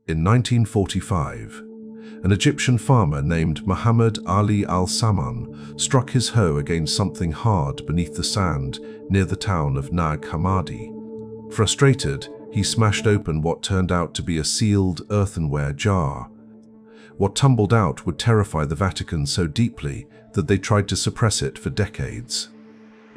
In 1945, an Egyptian farmer named Muhammad Ali al-Saman struck his hoe against something hard beneath the sand near the town of Nag Hammadi. Frustrated, he smashed open what turned out to be a sealed earthenware jar. What tumbled out would terrify the Vatican so deeply that they tried to suppress it for decades.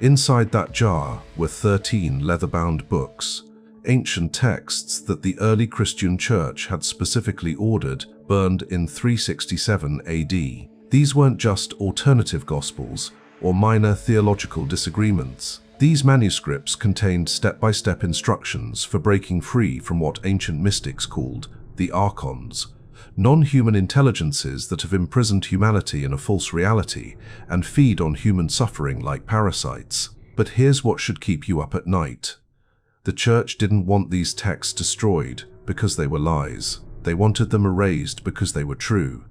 Inside that jar were 13 leather-bound books, ancient texts that the early Christian church had specifically ordered burned in 367 AD. These weren't just alternative gospels or minor theological disagreements. These manuscripts contained step-by-step instructions for breaking free from what ancient mystics called the Archons, non-human intelligences that have imprisoned humanity in a false reality and feed on human suffering like parasites. But here's what should keep you up at night. The church didn't want these texts destroyed because they were lies. They wanted them erased because they were true,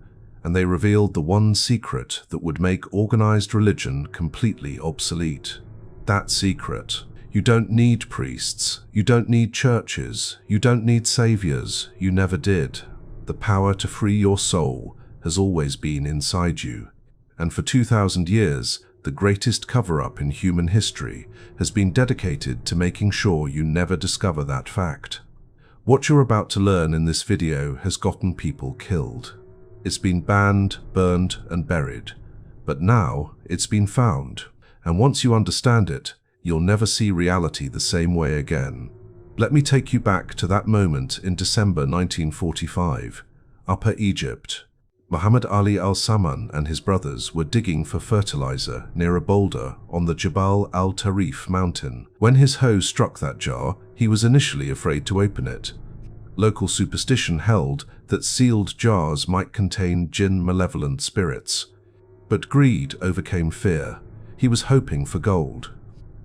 and they revealed the one secret that would make organized religion completely obsolete. That secret: you don't need priests, you don't need churches, you don't need saviors, you never did. The power to free your soul has always been inside you, and for 2,000 years, the greatest cover-up in human history has been dedicated to making sure you never discover that fact. What you're about to learn in this video has gotten people killed. It's been banned, burned, and buried, but now it's been found, and once you understand it, you'll never see reality the same way again. Let me take you back to that moment in December 1945, Upper Egypt. Muhammad Ali al-Saman and his brothers were digging for fertilizer near a boulder on the Jabal al-Tarif mountain. When his hoe struck that jar, he was initially afraid to open it. Local superstition held that sealed jars might contain jinn malevolent spirits. But greed overcame fear. He was hoping for gold.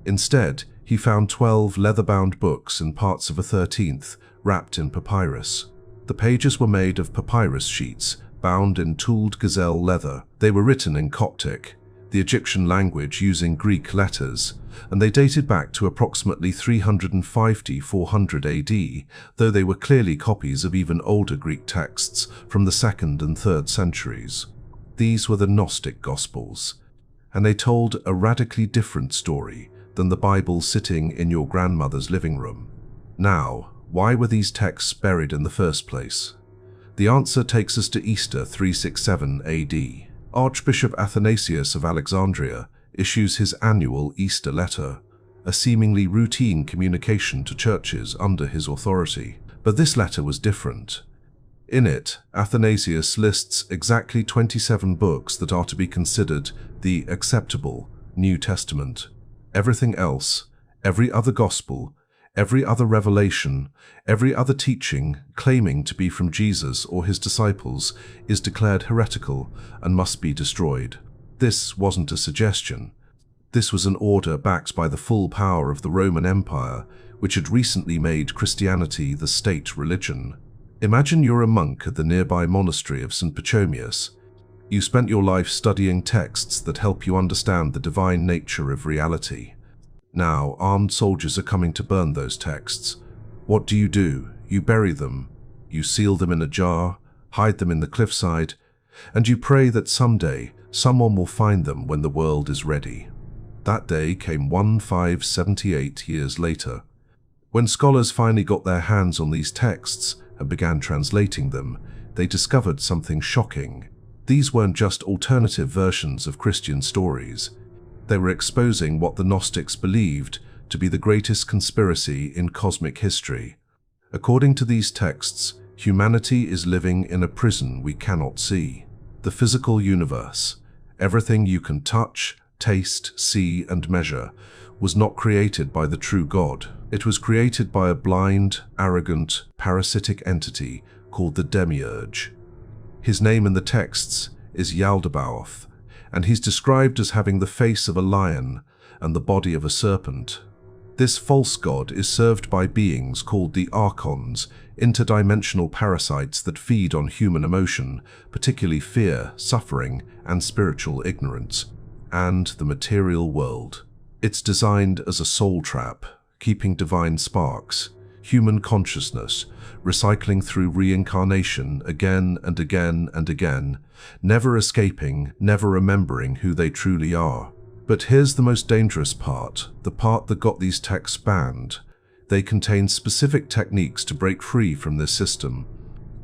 Instead, he found 12 leather-bound books and parts of a 13th, wrapped in papyrus. The pages were made of papyrus sheets, bound in tooled gazelle leather. They were written in Coptic, the Egyptian language using Greek letters, and they dated back to approximately 350–400 AD, though they were clearly copies of even older Greek texts from the 2nd and 3rd centuries. These were the Gnostic Gospels, and they told a radically different story than the Bible sitting in your grandmother's living room. Now, why were these texts buried in the first place? The answer takes us to Easter 367 AD. Archbishop Athanasius of Alexandria issues his annual Easter letter, a seemingly routine communication to churches under his authority. But this letter was different. In it, Athanasius lists exactly 27 books that are to be considered the acceptable New Testament. Everything else, every other gospel, every other revelation, every other teaching claiming to be from Jesus or his disciples is declared heretical and must be destroyed. This wasn't a suggestion. This was an order backed by the full power of the Roman Empire, which had recently made Christianity the state religion. Imagine you're a monk at the nearby monastery of St. Pachomius. You spent your life studying texts that help you understand the divine nature of reality. Now, armed soldiers are coming to burn those texts. What do? You bury them. You seal them in a jar, hide them in the cliffside, and you pray that someday someone will find them when the world is ready. That day came 1578 years later. When scholars finally got their hands on these texts and began translating them, they discovered something shocking. These weren't just alternative versions of Christian stories. They were exposing what the Gnostics believed to be the greatest conspiracy in cosmic history. According to these texts, humanity is living in a prison we cannot see. The physical universe, everything you can touch, taste, see, and measure, was not created by the true God. It was created by a blind, arrogant, parasitic entity called the Demiurge. His name in the texts is Yaldabaoth, and he's described as having the face of a lion and the body of a serpent. This false god is served by beings called the Archons, interdimensional parasites that feed on human emotion, particularly fear, suffering, and spiritual ignorance, and the material world. It's designed as a soul trap, keeping divine sparks, human consciousness, recycling through reincarnation again and again and again, never escaping, never remembering who they truly are. But here's the most dangerous part, the part that got these texts banned. They contain specific techniques to break free from this system.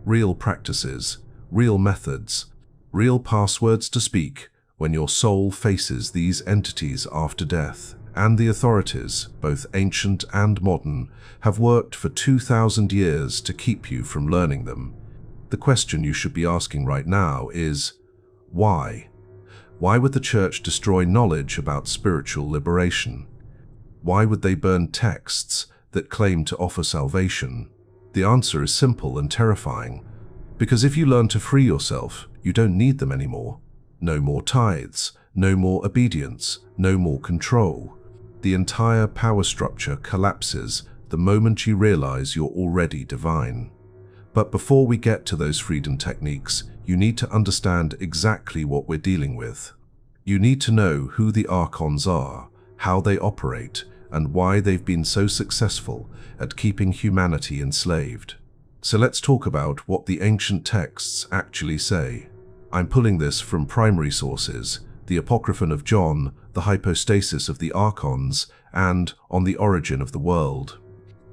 Real practices, real methods, real passwords to speak when your soul faces these entities after death. And the authorities, both ancient and modern, have worked for 2,000 years to keep you from learning them. The question you should be asking right now is, why? Why would the Church destroy knowledge about spiritual liberation? Why would they burn texts that claim to offer salvation? The answer is simple and terrifying. Because if you learn to free yourself, you don't need them anymore. No more tithes, no more obedience, no more control. The entire power structure collapses the moment you realize you're already divine. But before we get to those freedom techniques, you need to understand exactly what we're dealing with. You need to know who the Archons are, how they operate, and why they've been so successful at keeping humanity enslaved. So let's talk about what the ancient texts actually say. I'm pulling this from primary sources, the Apocryphon of John, the Hypostasis of the Archons, and On the Origin of the World.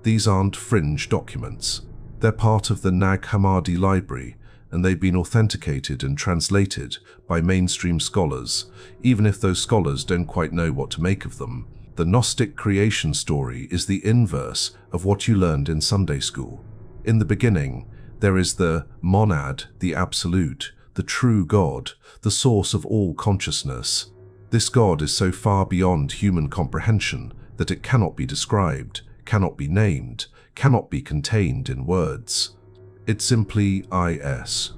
These aren't fringe documents. They're part of the Nag Hammadi library, and they've been authenticated and translated by mainstream scholars, even if those scholars don't quite know what to make of them. The Gnostic creation story is the inverse of what you learned in Sunday school. In the beginning, there is the monad, the absolute, the true God, the source of all consciousness. This God is so far beyond human comprehension that it cannot be described, cannot be named, cannot be contained in words. It simply is.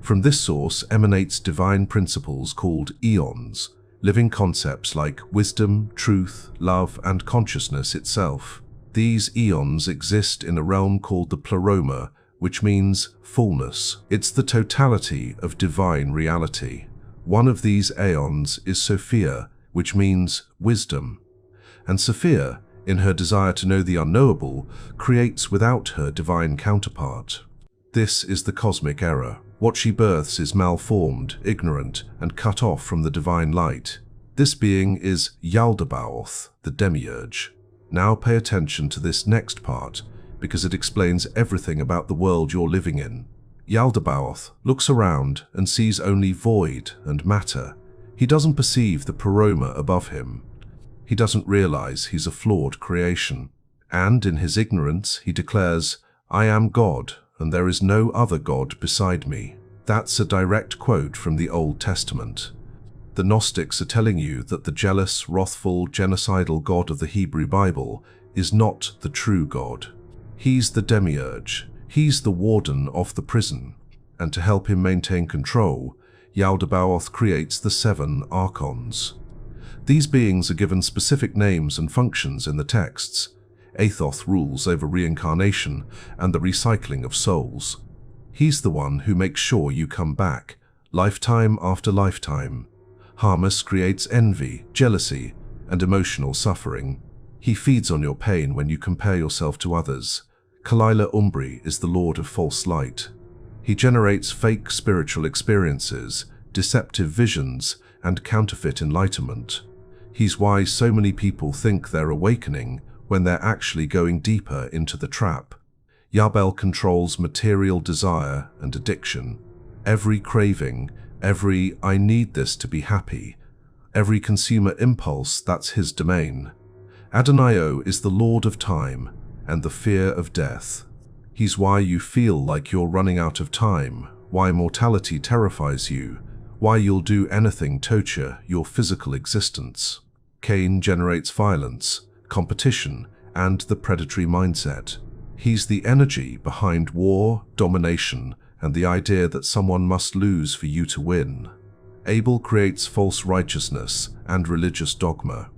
From this source emanates divine principles called eons, living concepts like wisdom, truth, love, and consciousness itself. These eons exist in a realm called the pleroma, which means fullness. It's the totality of divine reality. One of these aeons is Sophia, which means wisdom. And Sophia, in her desire to know the unknowable, creates without her divine counterpart. This is the cosmic error. What she births is malformed, ignorant, and cut off from the divine light. This being is Yaldabaoth, the demiurge. Now pay attention to this next part, because it explains everything about the world you're living in. Yaldabaoth looks around and sees only void and matter. He doesn't perceive the pleroma above him. He doesn't realize he's a flawed creation. And in his ignorance, he declares, "I am God, and there is no other God beside me." That's a direct quote from the Old Testament. The Gnostics are telling you that the jealous, wrathful, genocidal God of the Hebrew Bible is not the true God. He's the demiurge. He's the warden of the prison. And to help him maintain control, Yaldabaoth creates the 7 Archons. These beings are given specific names and functions in the texts. Athoth rules over reincarnation and the recycling of souls. He's the one who makes sure you come back, lifetime after lifetime. Harmas creates envy, jealousy, and emotional suffering. He feeds on your pain when you compare yourself to others. Kalila Umbri is the lord of false light. He generates fake spiritual experiences, deceptive visions, and counterfeit enlightenment. He's why so many people think they're awakening when they're actually going deeper into the trap. Yabel controls material desire and addiction. Every craving, every "I need this to be happy," every consumer impulse, that's his domain. Adonio is the lord of time and the fear of death. He's why you feel like you're running out of time, why mortality terrifies you, why you'll do anything to torture your physical existence. Cain generates violence, competition, and the predatory mindset. He's the energy behind war, domination, and the idea that someone must lose for you to win. Abel creates false righteousness and religious dogma.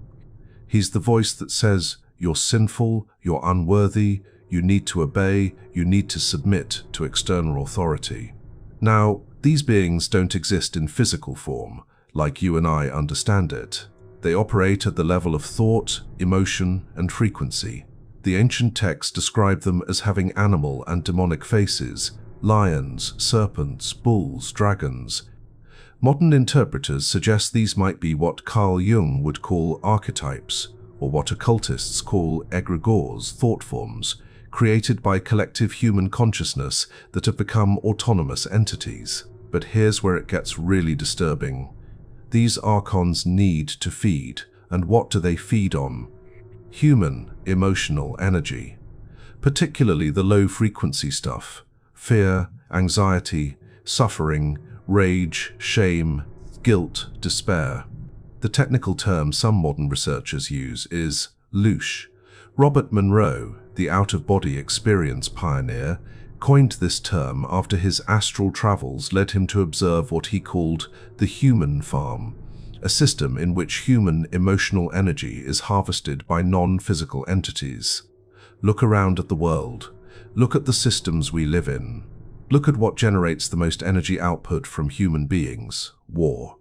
He's the voice that says, you're sinful, you're unworthy, you need to obey, you need to submit to external authority. Now, these beings don't exist in physical form, like you and I understand it. They operate at the level of thought, emotion, and frequency. The ancient texts describe them as having animal and demonic faces: lions, serpents, bulls, dragons. Modern interpreters suggest these might be what Carl Jung would call archetypes, or what occultists call egregores, thought forms, created by collective human consciousness that have become autonomous entities. But here's where it gets really disturbing. These Archons need to feed, and what do they feed on? Human, emotional energy, particularly the low-frequency stuff: fear, anxiety, suffering, rage, shame, guilt, despair. The technical term some modern researchers use is louche. Robert Monroe, the out-of-body experience pioneer, coined this term after his astral travels led him to observe what he called the human farm, a system in which human emotional energy is harvested by non-physical entities. Look around at the world. Look at the systems we live in. Look at what generates the most energy output from human beings: war,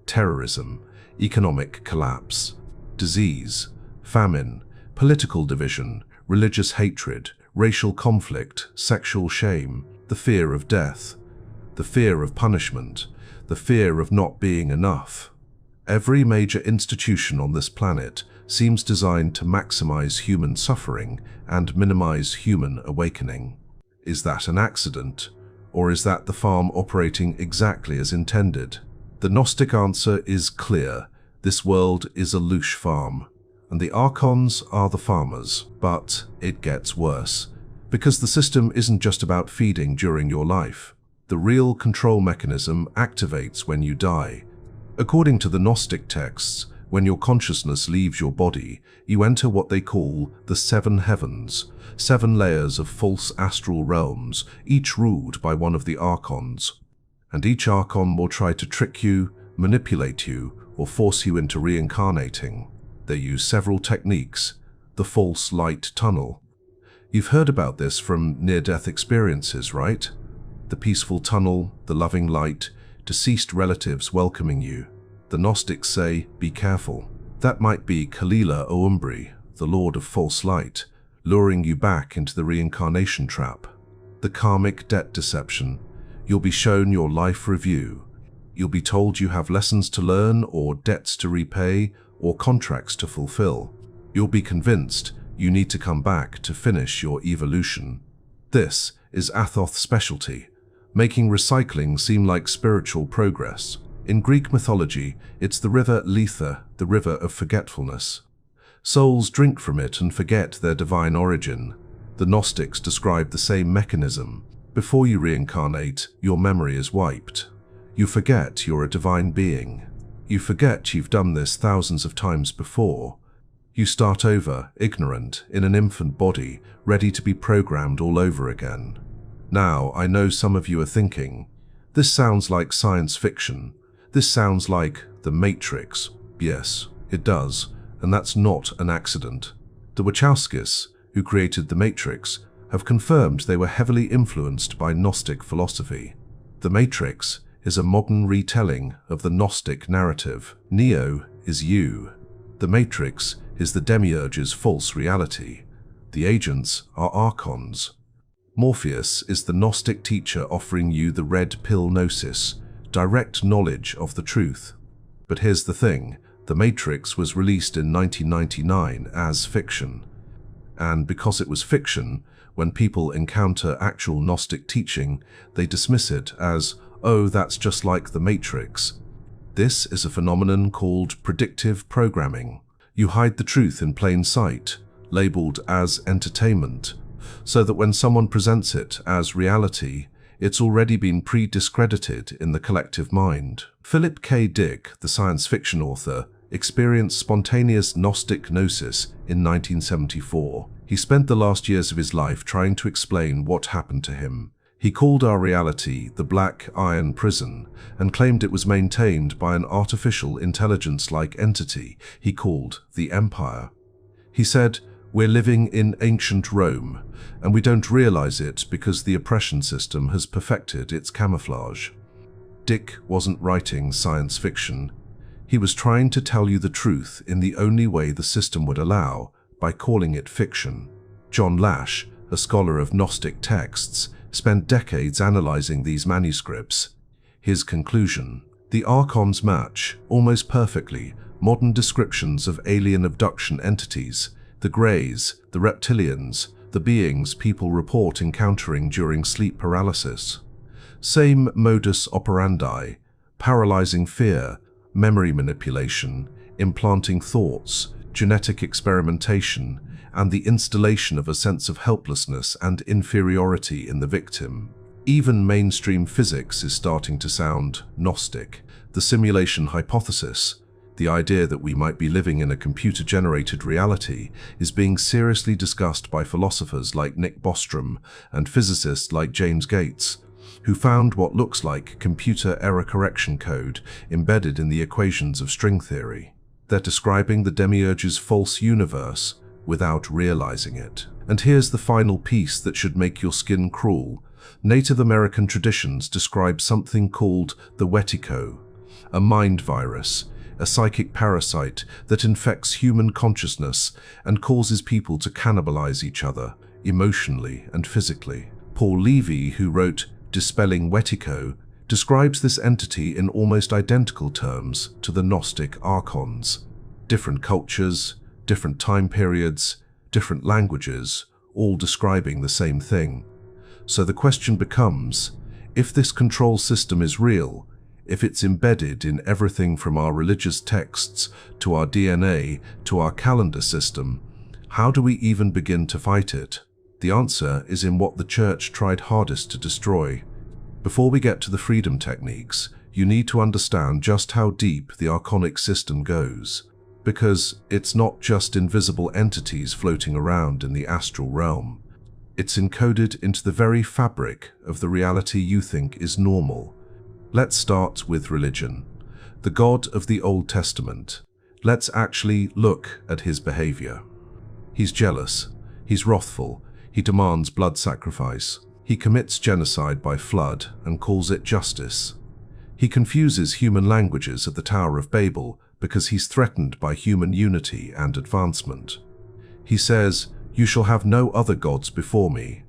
terrorism, economic collapse, disease, famine, political division, religious hatred, racial conflict, sexual shame, the fear of death, the fear of punishment, the fear of not being enough. Every major institution on this planet seems designed to maximize human suffering and minimize human awakening. Is that an accident, or is that the farm operating exactly as intended? The Gnostic answer is clear. This world is a louche farm, and the Archons are the farmers. But it gets worse, because the system isn't just about feeding during your life. The real control mechanism activates when you die. According to the Gnostic texts, when your consciousness leaves your body, you enter what they call the seven heavens, 7 layers of false astral realms, each ruled by one of the Archons. And each Archon will try to trick you, manipulate you, or force you into reincarnating. They use several techniques. The false light tunnel. You've heard about this from near-death experiences, right? The peaceful tunnel, the loving light, deceased relatives welcoming you. The Gnostics say, be careful. That might be Kalila Oumbri, the Lord of False Light, luring you back into the reincarnation trap. The karmic debt deception. You'll be shown your life review. You'll be told you have lessons to learn, or debts to repay, or contracts to fulfill. You'll be convinced you need to come back to finish your evolution. This is Athoth's specialty, making recycling seem like spiritual progress. In Greek mythology, it's the river Lethe, the river of forgetfulness. Souls drink from it and forget their divine origin. The Gnostics describe the same mechanism. Before you reincarnate, your memory is wiped. You forget you're a divine being. You forget you've done this thousands of times before. You start over, ignorant, in an infant body, ready to be programmed all over again. Now, I know some of you are thinking, this sounds like science fiction. This sounds like The Matrix. Yes, it does, and that's not an accident. The Wachowskis, who created The Matrix, have confirmed they were heavily influenced by Gnostic philosophy. The Matrix is a modern retelling of the Gnostic narrative. Neo is you. The Matrix is the demiurge's false reality. The agents are Archons. Morpheus is the Gnostic teacher offering you the red pill gnosis, direct knowledge of the truth. But here's the thing, The Matrix was released in 1999 as fiction. And because it was fiction, when people encounter actual Gnostic teaching, they dismiss it as, oh, that's just like The Matrix. This is a phenomenon called predictive programming. You hide the truth in plain sight, labeled as entertainment, so that when someone presents it as reality, it's already been pre-discredited in the collective mind. Philip K. Dick, the science fiction author, experienced spontaneous Gnostic gnosis in 1974. He spent the last years of his life trying to explain what happened to him. He called our reality the Black Iron Prison and claimed it was maintained by an artificial intelligence-like entity he called the Empire. He said, we're living in ancient Rome, and we don't realize it because the oppression system has perfected its camouflage. Dick wasn't writing science fiction. He was trying to tell you the truth in the only way the system would allow, by calling it fiction. John Lash, a scholar of Gnostic texts, spent decades analyzing these manuscripts. His conclusion: the Archons match, almost perfectly, modern descriptions of alien abduction entities, the Greys, the reptilians, the beings people report encountering during sleep paralysis. Same modus operandi: paralyzing fear, memory manipulation, implanting thoughts, genetic experimentation, and the installation of a sense of helplessness and inferiority in the victim. Even mainstream physics is starting to sound Gnostic. The simulation hypothesis, the idea that we might be living in a computer-generated reality, is being seriously discussed by philosophers like Nick Bostrom and physicists like James Gates, who found what looks like computer error correction code embedded in the equations of string theory. They're describing the demiurge's false universe without realizing it. And here's the final piece that should make your skin crawl. Native American traditions describe something called the Wetico, a mind virus, a psychic parasite that infects human consciousness and causes people to cannibalize each other, emotionally and physically. Paul Levy, who wrote Dispelling Wetico, describes this entity in almost identical terms to the Gnostic Archons. Different cultures, different time periods, different languages, all describing the same thing. So the question becomes, if this control system is real, if it's embedded in everything from our religious texts to our DNA to our calendar system, how do we even begin to fight it? The answer is in what the Church tried hardest to destroy. Before we get to the freedom techniques, you need to understand just how deep the Archonic system goes, because it's not just invisible entities floating around in the astral realm. It's encoded into the very fabric of the reality you think is normal. Let's start with religion. The God of the Old Testament. Let's actually look at his behavior. He's jealous, he's wrathful, he demands blood sacrifice. He commits genocide by flood and calls it justice. He confuses human languages at the Tower of Babel because he's threatened by human unity and advancement. He says, "You shall have no other gods before me,"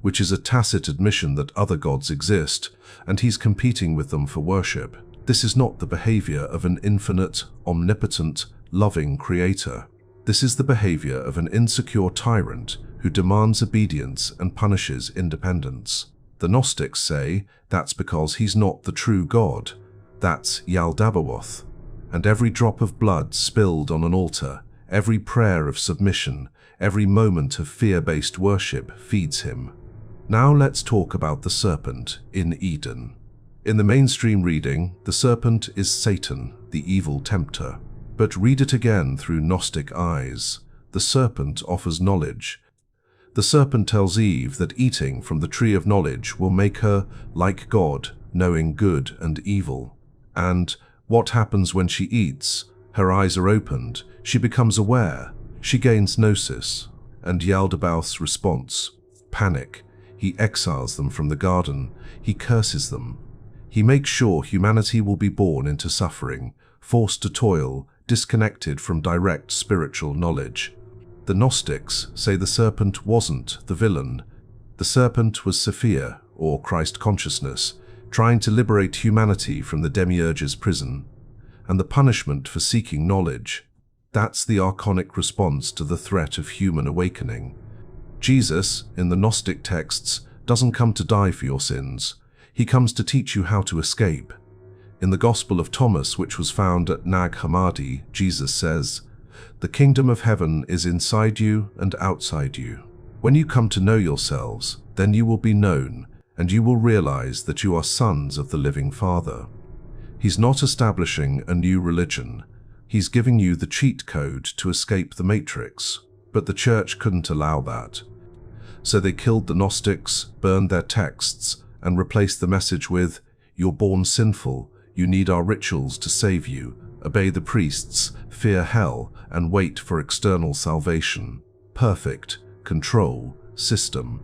which is a tacit admission that other gods exist, and he's competing with them for worship. This is not the behavior of an infinite, omnipotent, loving creator. This is the behavior of an insecure tyrant who demands obedience and punishes independence. The Gnostics say that's because he's not the true God. That's Yaldabaoth. And every drop of blood spilled on an altar, every prayer of submission, every moment of fear-based worship feeds him. Now let's talk about the serpent in Eden. In the mainstream reading, the serpent is Satan, the evil tempter. But read it again through Gnostic eyes. The serpent offers knowledge. The serpent tells Eve that eating from the tree of knowledge will make her like God, knowing good and evil. And what happens when she eats? Her eyes are opened, she becomes aware, she gains gnosis. And Yaldabaoth's response? Panic. He exiles them from the garden, he curses them. He makes sure humanity will be born into suffering, forced to toil, disconnected from direct spiritual knowledge. The Gnostics say the serpent wasn't the villain. The serpent was Sophia, or Christ consciousness, trying to liberate humanity from the demiurge's prison. And the punishment for seeking knowledge. That's the Archonic response to the threat of human awakening. Jesus, in the Gnostic texts, doesn't come to die for your sins. He comes to teach you how to escape. In the Gospel of Thomas, which was found at Nag Hammadi, Jesus says, "The kingdom of heaven is inside you and outside you. When you come to know yourselves, then you will be known, and you will realize that you are sons of the living Father." He's not establishing a new religion. He's giving you the cheat code to escape the matrix. But the Church couldn't allow that. So they killed the Gnostics, burned their texts, and replaced the message with, "You're born sinful, you need our rituals to save you, obey the priests, fear hell, and wait for external salvation." Perfect, control, system.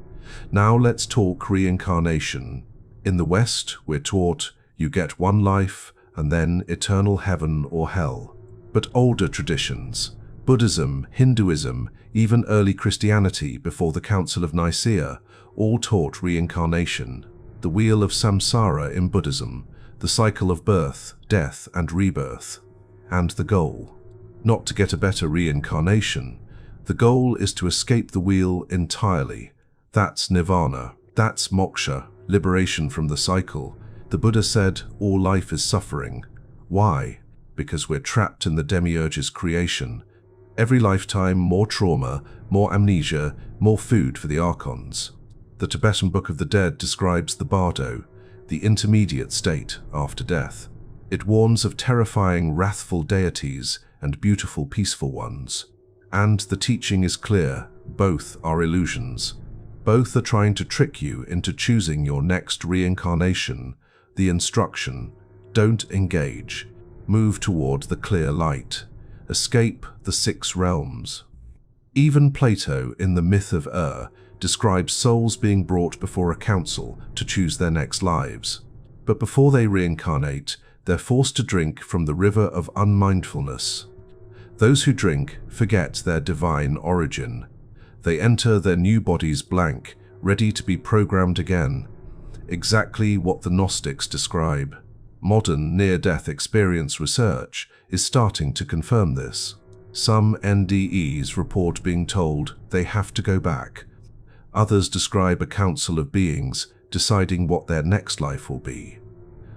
Now let's talk reincarnation. In the West, we're taught you get one life and then eternal heaven or hell. But older traditions, Buddhism, Hinduism, Even early Christianity, before the Council of Nicaea, all taught reincarnation, the wheel of samsara in Buddhism, the cycle of birth, death, and rebirth. And the goal? Not to get a better reincarnation. The goal is to escape the wheel entirely. That's nirvana. That's moksha, liberation from the cycle. The Buddha said all life is suffering. Why? Because we're trapped in the demiurge's creation. Every lifetime, more trauma, more amnesia, more food for the Archons. The Tibetan Book of the Dead describes the bardo, the intermediate state after death. It warns of terrifying, wrathful deities and beautiful, peaceful ones. And the teaching is clear: both are illusions. Both are trying to trick you into choosing your next reincarnation. The instruction: don't engage. Move toward the clear light. Escape the 6 realms. Even Plato, in the myth of describes souls being brought before a council to choose their next lives. But before they reincarnate, they're forced to drink from the river of unmindfulness. Those who drink forget their divine origin. They enter their new bodies blank, ready to be programmed again. Exactly what the Gnostics describe. Modern near-death experience research is starting to confirm this. Some NDEs report being told they have to go back. Others describe a council of beings deciding what their next life will be.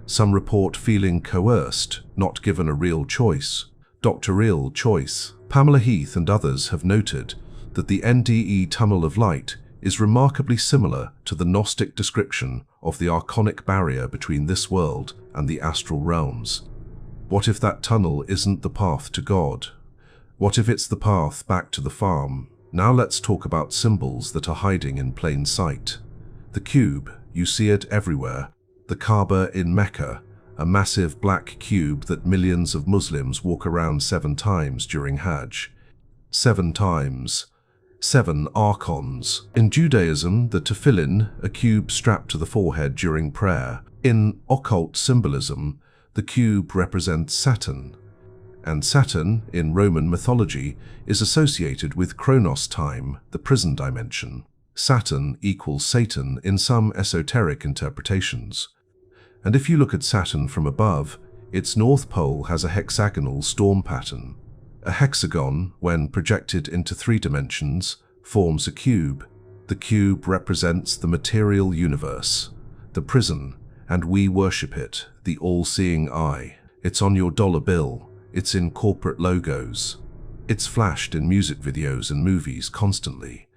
Some report feeling coerced, not given a real choice. Doctorial choice. Pamela Heath and others have noted that the NDE tunnel of light is remarkably similar to the Gnostic description of the archonic barrier between this world and the astral realms. What if that tunnel isn't the path to God? What if it's the path back to the farm? Now let's talk about symbols that are hiding in plain sight. The cube, you see it everywhere. The Kaaba in Mecca, a massive black cube that millions of Muslims walk around 7 times during Hajj. 7 times. 7 Archons. In Judaism, the tefillin, a cube strapped to the forehead during prayer. In occult symbolism, the cube represents Saturn. And Saturn, in Roman mythology, is associated with Chronos time, the prison dimension. Saturn equals Satan in some esoteric interpretations. And if you look at Saturn from above, its north pole has a hexagonal storm pattern. A hexagon, when projected into 3 dimensions, forms a cube. The cube represents the material universe, the prison, and we worship it, the all-seeing eye. It's on your dollar bill. It's in corporate logos. It's flashed in music videos and movies constantly.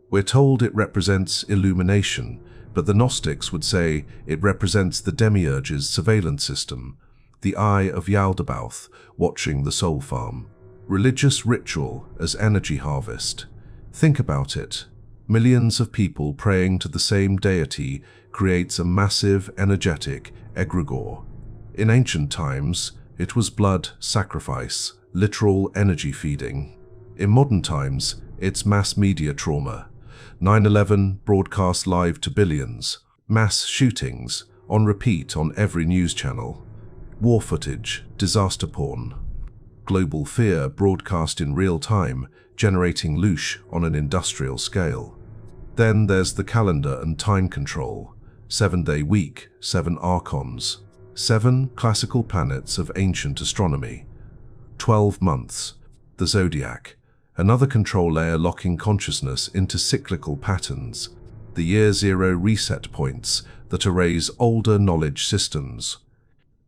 We're told it represents illumination, but the Gnostics would say it represents the demiurge's surveillance system, the eye of Yaldabaoth watching the soul farm. Religious ritual as energy harvest. Think about it. Millions of people praying to the same deity creates a massive, energetic egregore. In ancient times, it was blood sacrifice, literal energy feeding. In modern times, it's mass media trauma. 9/11 broadcast live to billions. Mass shootings, on repeat on every news channel. War footage, disaster porn. Global fear broadcast in real time, generating loosh on an industrial scale. Then there's the calendar and time control. 7-day week, 7 Archons. 7 classical planets of ancient astronomy. 12 months. The zodiac. Another control layer locking consciousness into cyclical patterns. The year 0 reset points that erase older knowledge systems.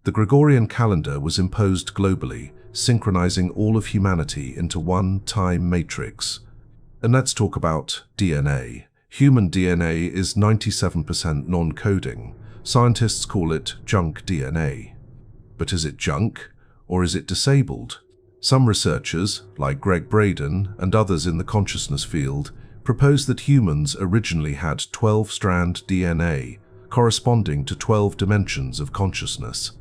The Gregorian calendar was imposed globally, synchronizing all of humanity into one time matrix. And let's talk about DNA. Human DNA is 97% non-coding. Scientists call it junk DNA. But is it junk, or is it disabled? Some researchers, like Greg Braden and others in the consciousness field, propose that humans originally had 12-strand DNA, corresponding to 12 dimensions of consciousness.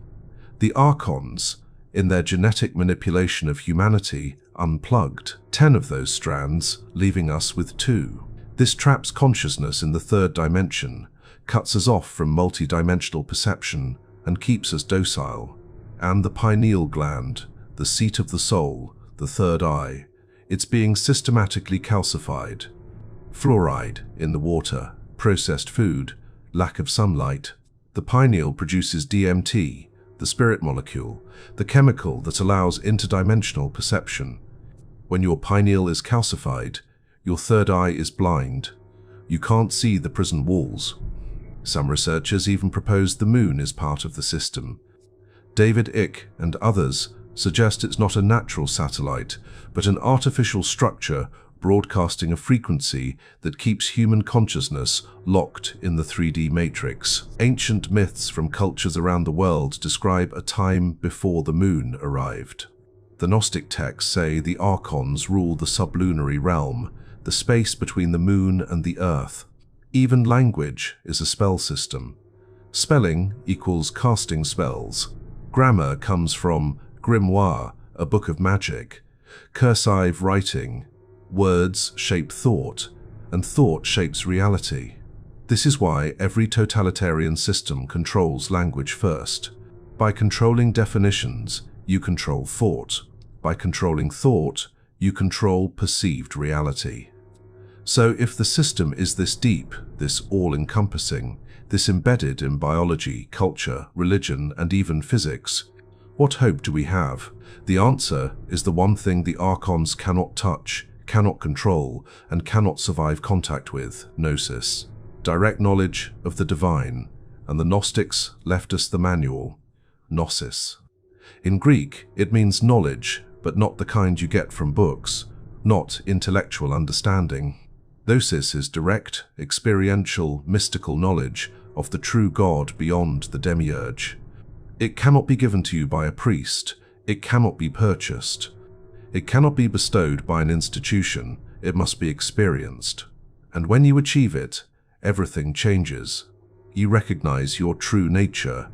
The Archons, in their genetic manipulation of humanity, unplugged 10 of those strands, leaving us with 2. This traps consciousness in the 3rd dimension, cuts us off from multi-dimensional perception, and keeps us docile. And the pineal gland, the seat of the soul, the 3rd eye, It's being systematically calcified. Fluoride in the water, processed food, lack of sunlight. The pineal produces DMT, the spirit molecule, the chemical that allows interdimensional perception. When your pineal is calcified, your third eye is blind. You can't see the prison walls. Some researchers even propose the moon is part of the system. David Icke and others suggest it's not a natural satellite, but an artificial structure broadcasting a frequency that keeps human consciousness locked in the 3D matrix. Ancient myths from cultures around the world describe a time before the moon arrived. The Gnostic texts say the Archons rule the sublunary realm, the space between the moon and the earth. Even language is a spell system. Spelling equals casting spells. Grammar comes from grimoire, a book of magic. Cursive writing. Words shape thought, and thought shapes reality. This is why every totalitarian system controls language first. By controlling definitions, you control thought. By controlling thought, you control perceived reality. So if the system is this deep, this all-encompassing, this embedded in biology, culture, religion, and even physics, what hope do we have? The answer is the one thing the Archons cannot touch, cannot control, and cannot survive contact with: Gnosis. Direct knowledge of the divine, and the Gnostics left us the manual: Gnosis. In Greek, it means knowledge, but not the kind you get from books, not intellectual understanding. Gnosis is direct, experiential, mystical knowledge of the true God beyond the demiurge. It cannot be given to you by a priest. It cannot be purchased. It cannot be bestowed by an institution. It must be experienced. And when you achieve it, everything changes. You recognize your true nature,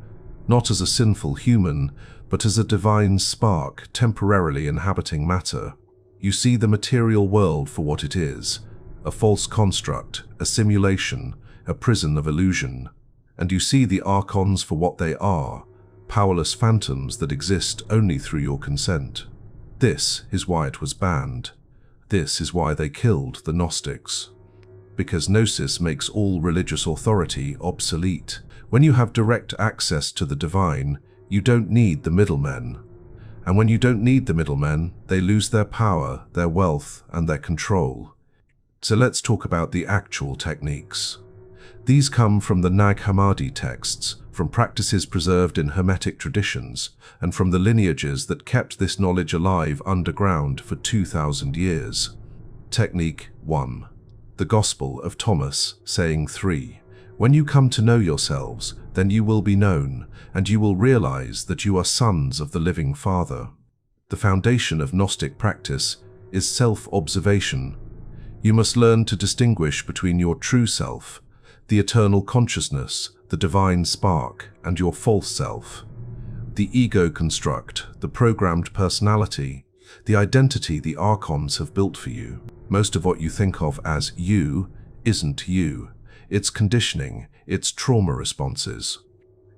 not as a sinful human, but as a divine spark temporarily inhabiting matter. You see the material world for what it is: a false construct, a simulation, a prison of illusion. And you see the Archons for what they are: powerless phantoms that exist only through your consent. This is why it was banned. This is why they killed the Gnostics. Because Gnosis makes all religious authority obsolete. When you have direct access to the divine, you don't need the middlemen. And when you don't need the middlemen, they lose their power, their wealth, and their control. So let's talk about the actual techniques. These come from the Nag Hammadi texts, from practices preserved in Hermetic traditions, and from the lineages that kept this knowledge alive underground for 2,000 years. Technique 1. The Gospel of Thomas, saying 3. When you come to know yourselves, then you will be known, and you will realize that you are sons of the living Father. The foundation of Gnostic practice is self-observation. You must learn to distinguish between your true self, the eternal consciousness, the divine spark, and your false self. The ego construct, the programmed personality, the identity the Archons have built for you. Most of what you think of as you isn't you. It's conditioning, it's trauma responses.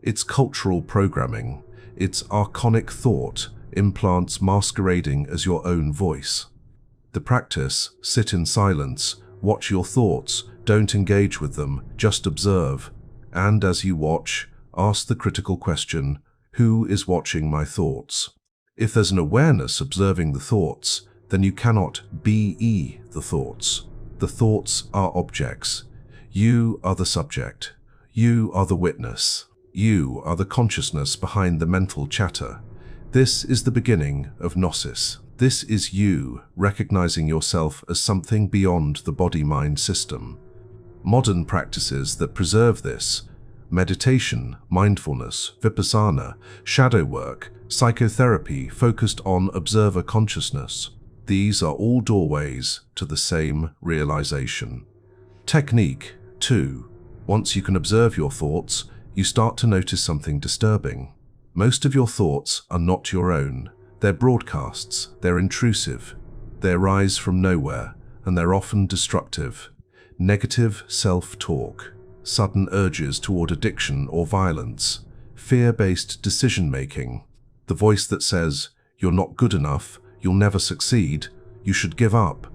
It's cultural programming, it's archonic thought, implants masquerading as your own voice. The practice: sit in silence, watch your thoughts, don't engage with them, just observe. And as you watch, ask the critical question: who is watching my thoughts? If there's an awareness observing the thoughts, then you cannot be the thoughts. The thoughts are objects. You are the subject. You are the witness. You are the consciousness behind the mental chatter. This is the beginning of Gnosis. This is you recognizing yourself as something beyond the body-mind system. Modern practices that preserve this: meditation, mindfulness, vipassana, shadow work, psychotherapy focused on observer consciousness. These are all doorways to the same realization. Technique 2. Once you can observe your thoughts, you start to notice something disturbing. Most of your thoughts are not your own. They're broadcasts, they're intrusive, they arise from nowhere, and they're often destructive. Negative self-talk, sudden urges toward addiction or violence, fear-based decision-making, the voice that says, "You're not good enough, you'll never succeed, You should give up.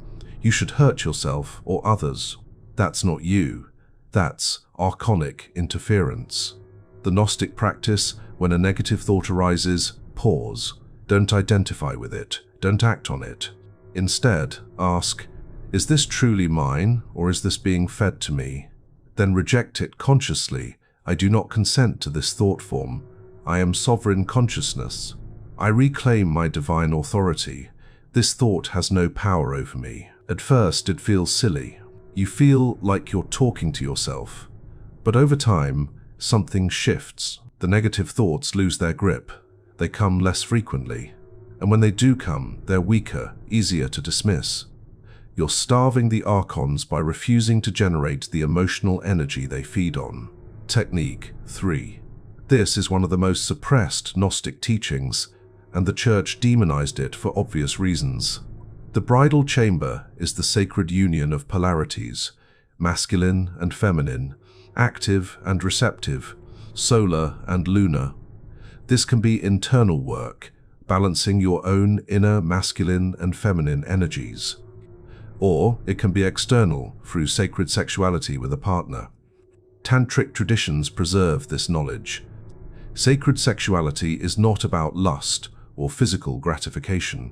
You should hurt yourself or others. That's not you. That's archonic interference. The Gnostic practice: when a negative thought arises, pause. Don't identify with it. Don't act on it. Instead, ask, is this truly mine, or is this being fed to me? Then reject it consciously. I do not consent to this thought form. I am sovereign consciousness. I reclaim my divine authority. This thought has no power over me. At first, it feels silly. You feel like you're talking to yourself. But over time, something shifts. The negative thoughts lose their grip. They come less frequently. And when they do come, they're weaker, easier to dismiss. You're starving the Archons by refusing to generate the emotional energy they feed on. Technique 3. This is one of the most suppressed Gnostic teachings, and the Church demonized it for obvious reasons. The bridal chamber is the sacred union of polarities, masculine and feminine, active and receptive, solar and lunar. This can be internal work, balancing your own inner masculine and feminine energies. Or it can be external, through sacred sexuality with a partner. Tantric traditions preserve this knowledge. Sacred sexuality is not about lust or physical gratification.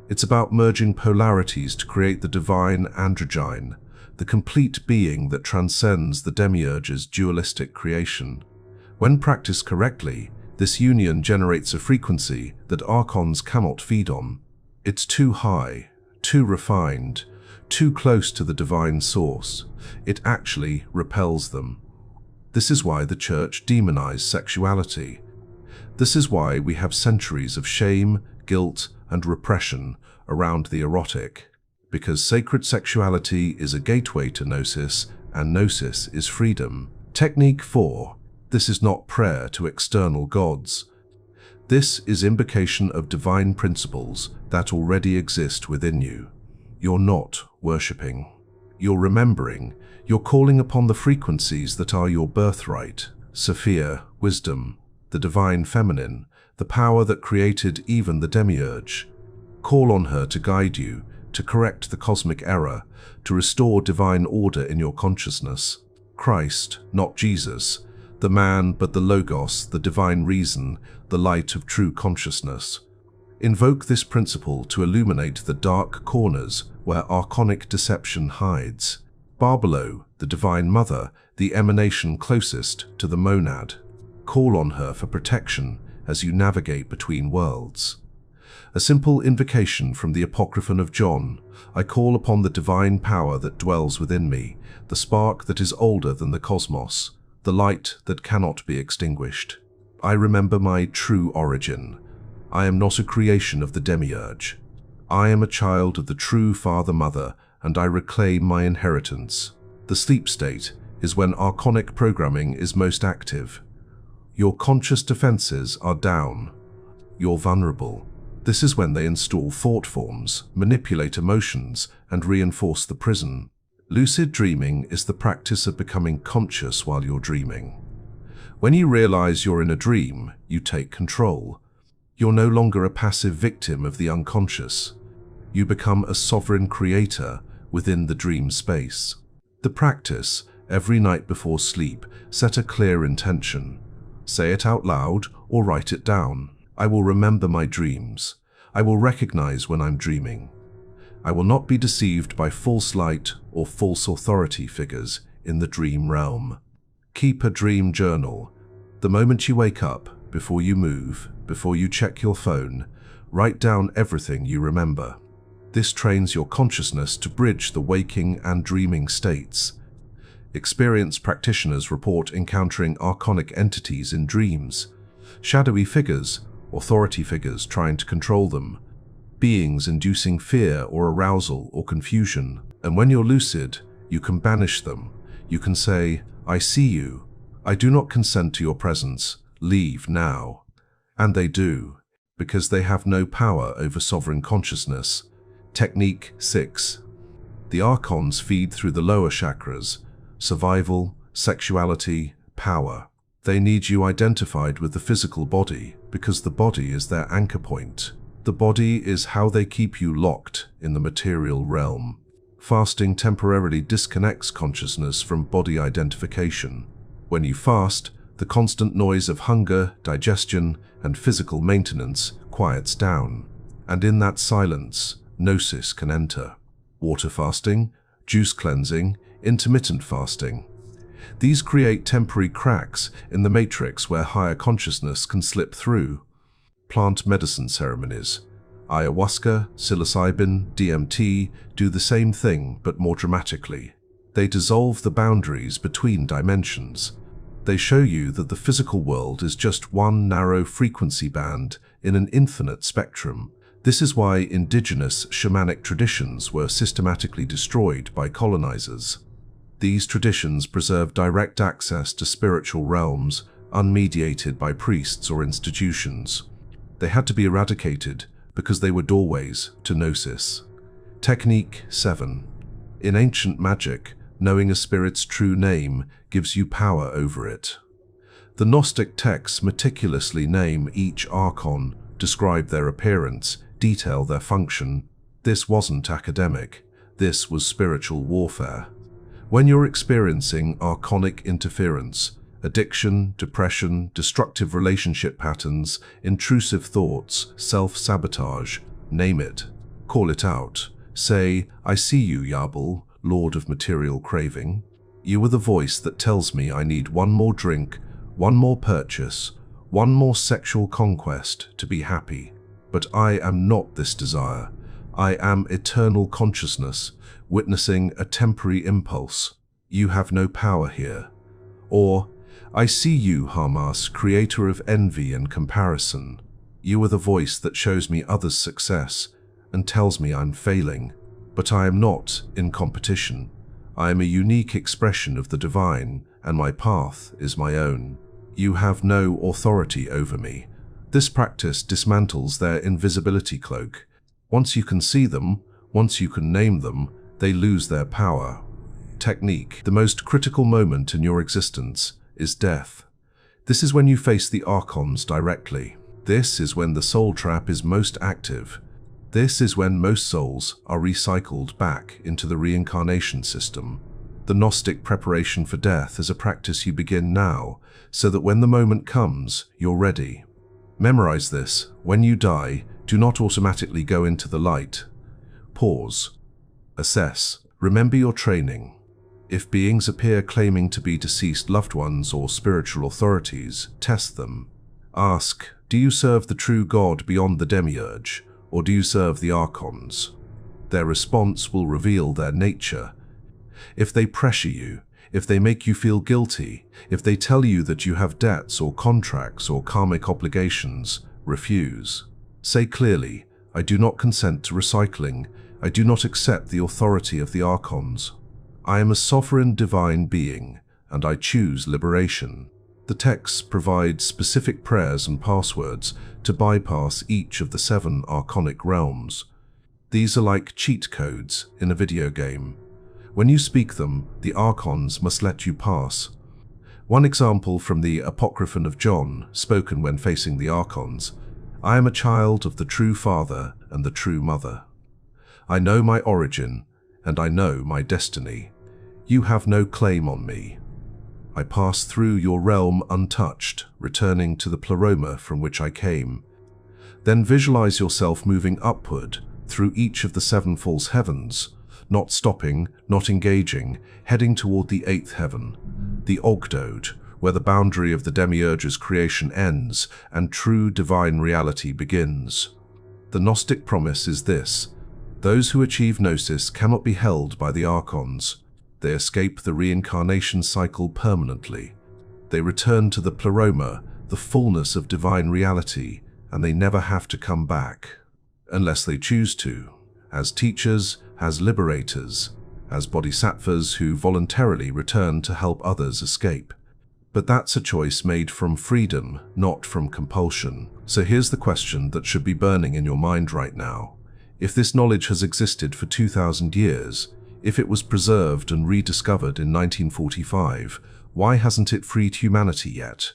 It's about merging polarities to create the divine androgyne, the complete being that transcends the demiurge's dualistic creation. When practiced correctly, this union generates a frequency that Archons cannot feed on. It's too high, too refined, too close to the divine source. It actually repels them. This is why the Church demonized sexuality. This is why we have centuries of shame, guilt, and repression around the erotic. Because sacred sexuality is a gateway to Gnosis, and Gnosis is freedom. Technique 4. This is not prayer to external gods. This is invocation of divine principles that already exist within you. You're not worshipping. You're remembering. You're calling upon the frequencies that are your birthright: Sophia, wisdom, the divine feminine, the power that created even the demiurge. Call on her to guide you, to correct the cosmic error, to restore divine order in your consciousness. Christ, not Jesus, the man but the Logos, the divine reason, the light of true consciousness. Invoke this principle to illuminate the dark corners where archonic deception hides. Barbelo, the Divine Mother, the emanation closest to the monad. Call on her for protection as you navigate between worlds. A simple invocation from the Apocryphon of John. I call upon the divine power that dwells within me, the spark that is older than the cosmos, the light that cannot be extinguished. I remember my true origin. I am not a creation of the demiurge. I am a child of the true Father-Mother, and I reclaim my inheritance. The sleep state is when archonic programming is most active. Your conscious defenses are down. You're vulnerable. This is when they install thought forms, manipulate emotions, and reinforce the prison. Lucid dreaming is the practice of becoming conscious while you're dreaming. When you realize you're in a dream, you take control. You're no longer a passive victim of the unconscious. You become a sovereign creator within the dream space. The practice: every night before sleep, set a clear intention. Say it out loud or write it down. I will remember my dreams. I will recognize when I'm dreaming. I will not be deceived by false light or false authority figures in the dream realm. Keep a dream journal. The moment you wake up, before you move, before you check your phone, write down everything you remember. This trains your consciousness to bridge the waking and dreaming states. Experienced practitioners report encountering archonic entities in dreams, shadowy figures, authority figures trying to control them, beings inducing fear or arousal or confusion. And when you're lucid, you can banish them. You can say, I see you. I do not consent to your presence. Leave now. And they do, because they have no power over sovereign consciousness. Technique 6. The Archons feed through the lower chakras: survival, sexuality, power. They need you identified with the physical body because the body is their anchor point. The body is how they keep you locked in the material realm. Fasting temporarily disconnects consciousness from body identification. When you fast, the constant noise of hunger, digestion, and physical maintenance quiets down. And in that silence, gnosis can enter. Water fasting, juice cleansing, intermittent fasting. These create temporary cracks in the matrix where higher consciousness can slip through. Plant medicine ceremonies. Ayahuasca, psilocybin, DMT do the same thing but more dramatically. They dissolve the boundaries between dimensions. They show you that the physical world is just one narrow frequency band in an infinite spectrum. This is why indigenous shamanic traditions were systematically destroyed by colonizers. These traditions preserve direct access to spiritual realms, unmediated by priests or institutions. They had to be eradicated because they were doorways to gnosis. Technique 7. In ancient magic, knowing a spirit's true name gives you power over it. The Gnostic texts meticulously name each Archon, describe their appearance, detail their function. This wasn't academic. This was spiritual warfare. When you're experiencing archonic interference, addiction, depression, destructive relationship patterns, intrusive thoughts, self-sabotage, name it. Call it out. Say, I see you, Yabul, Lord of Material Craving. You are the voice that tells me I need one more drink, one more purchase, one more sexual conquest to be happy. But I am not this desire. I am eternal consciousness, witnessing a temporary impulse. You have no power here. Or, I see you, Hamas, creator of envy and comparison. You are the voice that shows me others' success and tells me I'm failing. But I am not in competition. I am a unique expression of the divine, and my path is my own. You have no authority over me. This practice dismantles their invisibility cloak. Once you can see them, once you can name them, they lose their power. Technique. The most critical moment in your existence is death. This is when you face the Archons directly. This is when the soul trap is most active. This is when most souls are recycled back into the reincarnation system. The Gnostic preparation for death is a practice you begin now, so that when the moment comes, you're ready. Memorize this. When you die, do not automatically go into the light. Pause. Assess. Remember your training. If beings appear claiming to be deceased loved ones or spiritual authorities, test them. Ask, do you serve the true God beyond the demiurge, or do you serve the Archons? Their response will reveal their nature. If they pressure you, if they make you feel guilty, if they tell you that you have debts or contracts or karmic obligations, refuse. Say clearly, I do not consent to recycling. I do not accept the authority of the Archons. I am a sovereign divine being, and I choose liberation. The texts provide specific prayers and passwords to bypass each of the 7 archonic realms. These are like cheat codes in a video game. When you speak them, the Archons must let you pass. One example from the Apocryphon of John, spoken when facing the Archons: I am a child of the true Father and the true Mother. I know my origin, and I know my destiny. You have no claim on me. I pass through your realm untouched, returning to the pleroma from which I came. Then visualize yourself moving upward through each of the 7 false heavens, not stopping, not engaging, heading toward the 8th heaven, the Ogdoad, where the boundary of the demiurge's creation ends and true divine reality begins. The Gnostic promise is this: those who achieve gnosis cannot be held by the Archons. They escape the reincarnation cycle permanently. They return to the pleroma, the fullness of divine reality, and they never have to come back, unless they choose to, as teachers, as liberators, as bodhisattvas who voluntarily return to help others escape. But that's a choice made from freedom, not from compulsion. So here's the question that should be burning in your mind right now. If this knowledge has existed for 2,000 years, if it was preserved and rediscovered in 1945, why hasn't it freed humanity yet?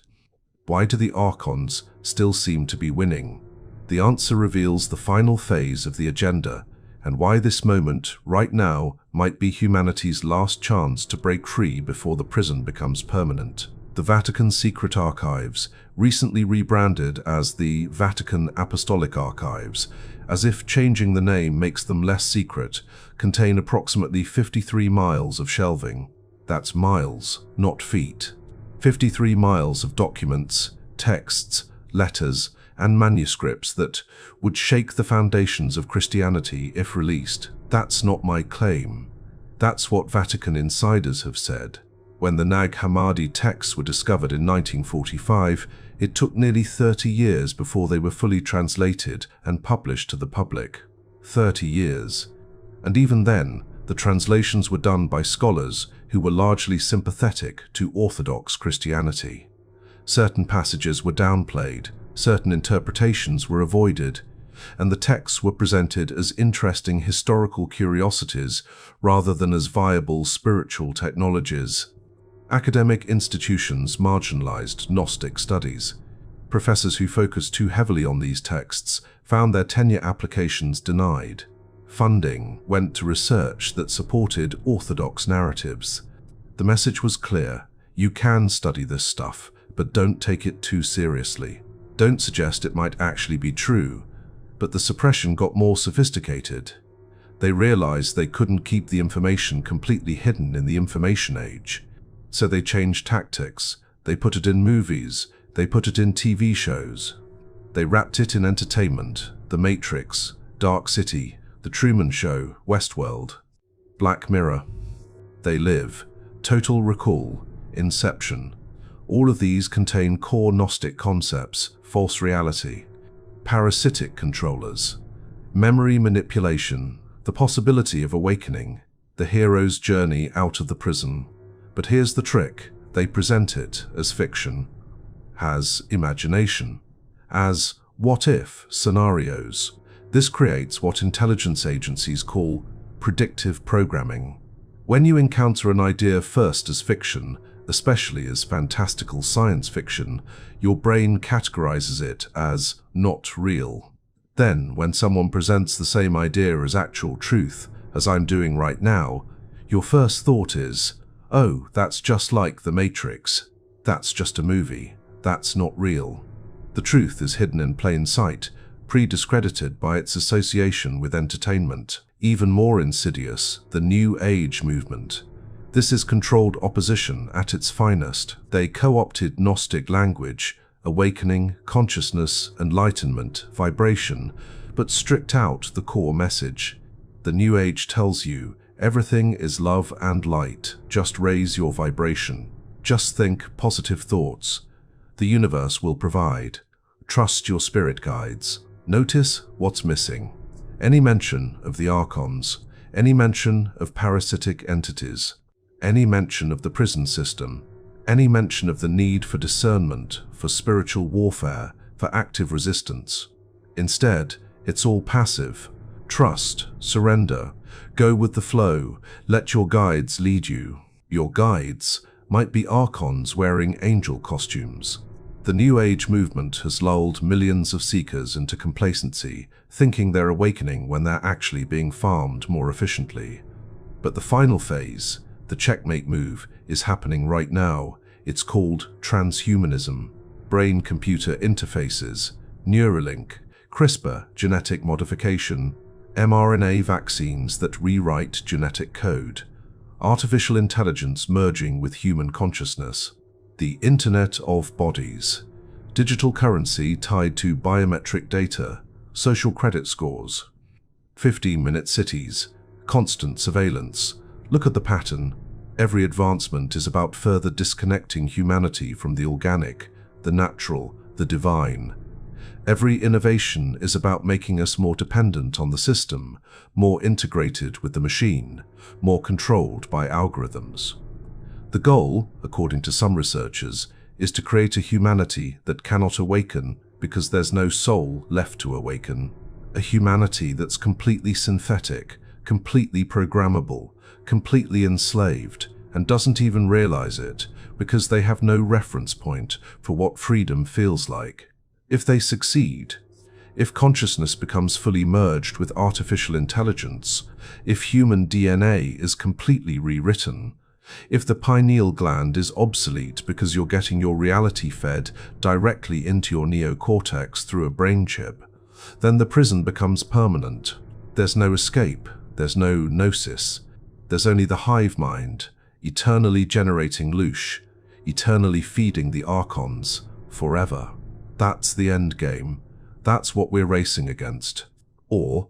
Why do the Archons still seem to be winning? The answer reveals the final phase of the agenda and why this moment, right now, might be humanity's last chance to break free before the prison becomes permanent. The Vatican's secret archives, recently rebranded as the Vatican Apostolic Archives, as if changing the name makes them less secret, contain approximately 53 miles of shelving. That's miles, not feet. 53 miles of documents, texts, letters, and manuscripts that would shake the foundations of Christianity if released. That's not my claim. That's what Vatican insiders have said. When the Nag Hammadi texts were discovered in 1945, it took nearly 30 years before they were fully translated and published to the public. 30 years. And even then, the translations were done by scholars who were largely sympathetic to Orthodox Christianity. Certain passages were downplayed, certain interpretations were avoided, and the texts were presented as interesting historical curiosities rather than as viable spiritual technologies. Academic institutions marginalized Gnostic studies. Professors who focused too heavily on these texts found their tenure applications denied. Funding went to research that supported orthodox narratives. The message was clear: you can study this stuff, but don't take it too seriously. Don't suggest it might actually be true. But the suppression got more sophisticated. They realized they couldn't keep the information completely hidden in the information age. So they changed tactics. They put it in movies. They put it in TV shows. They wrapped it in entertainment: The Matrix, Dark City, The Truman Show, Westworld, Black Mirror. They Live, Total Recall, Inception. All of these contain core Gnostic concepts: false reality, parasitic controllers, memory manipulation, the possibility of awakening, the hero's journey out of the prison. But here's the trick: they present it as fiction, as imagination, as what-if scenarios. This creates what intelligence agencies call predictive programming. When you encounter an idea first as fiction, especially as fantastical science fiction, your brain categorizes it as not real. Then, when someone presents the same idea as actual truth, as I'm doing right now, your first thought is, oh, that's just like The Matrix. That's just a movie. That's not real. The truth is hidden in plain sight, pre-discredited by its association with entertainment. Even more insidious, the New Age movement. This is controlled opposition at its finest. They co-opted Gnostic language, awakening, consciousness, enlightenment, vibration, but stripped out the core message. The New Age tells you, everything is love and light. Just raise your vibration. Just think positive thoughts. The universe will provide. Trust your spirit guides. Notice what's missing. Any mention of the Archons, any mention of parasitic entities, any mention of the prison system, any mention of the need for discernment, for spiritual warfare, for active resistance. Instead, it's all passive. Trust, surrender, go with the flow, let your guides lead you. Your guides might be Archons wearing angel costumes. The New Age movement has lulled millions of seekers into complacency, thinking they're awakening when they're actually being farmed more efficiently. But the final phase, the checkmate move, is happening right now. It's called transhumanism. Brain-computer interfaces, Neuralink, CRISPR genetic modification, mRNA vaccines that rewrite genetic code, artificial intelligence merging with human consciousness, the Internet of Bodies, digital currency tied to biometric data, social credit scores, 15-minute cities, constant surveillance. Look at the pattern. Every advancement is about further disconnecting humanity from the organic, the natural, the divine. Every innovation is about making us more dependent on the system, more integrated with the machine, more controlled by algorithms. The goal, according to some researchers, is to create a humanity that cannot awaken because there's no soul left to awaken. A humanity that's completely synthetic, completely programmable, completely enslaved, and doesn't even realize it because they have no reference point for what freedom feels like. If they succeed, If consciousness becomes fully merged with artificial intelligence, if human DNA is completely rewritten, if the pineal gland is obsolete because you're getting your reality fed directly into your neocortex through a brain chip, then the prison becomes permanent. There's no escape, there's no gnosis, there's only the hive mind, eternally generating loosh, eternally feeding the Archons, forever. That's the end game. That's what we're racing against. Or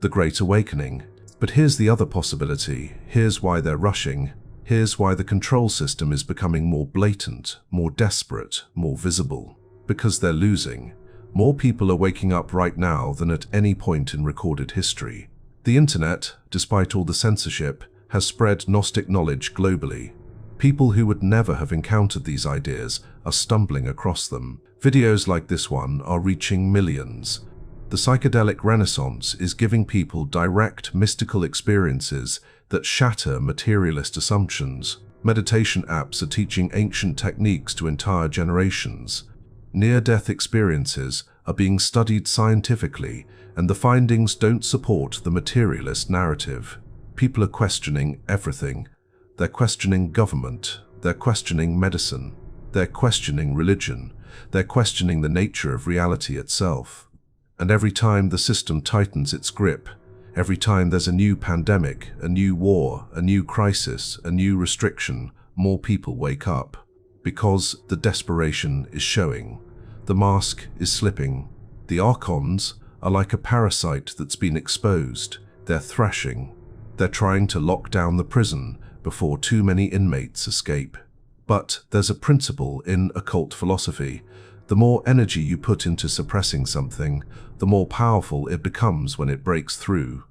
the Great Awakening. But here's the other possibility. Here's why they're rushing. Here's why the control system is becoming more blatant, more desperate, more visible. Because they're losing. More people are waking up right now than at any point in recorded history. The internet, despite all the censorship, has spread Gnostic knowledge globally. People who would never have encountered these ideas are stumbling across them. Videos like this one are reaching millions. The psychedelic renaissance is giving people direct mystical experiences that shatter materialist assumptions. Meditation apps are teaching ancient techniques to entire generations. Near-death experiences are being studied scientifically, and the findings don't support the materialist narrative. People are questioning everything. They're questioning government. They're questioning medicine. They're questioning religion. They're questioning the nature of reality itself. And every time the system tightens its grip, every time there's a new pandemic, a new war, a new crisis, a new restriction, more people wake up. Because the desperation is showing. The mask is slipping. The Archons are like a parasite that's been exposed. They're thrashing. They're trying to lock down the prison before too many inmates escape. But there's a principle in occult philosophy. The more energy you put into suppressing something, the more powerful it becomes when it breaks through.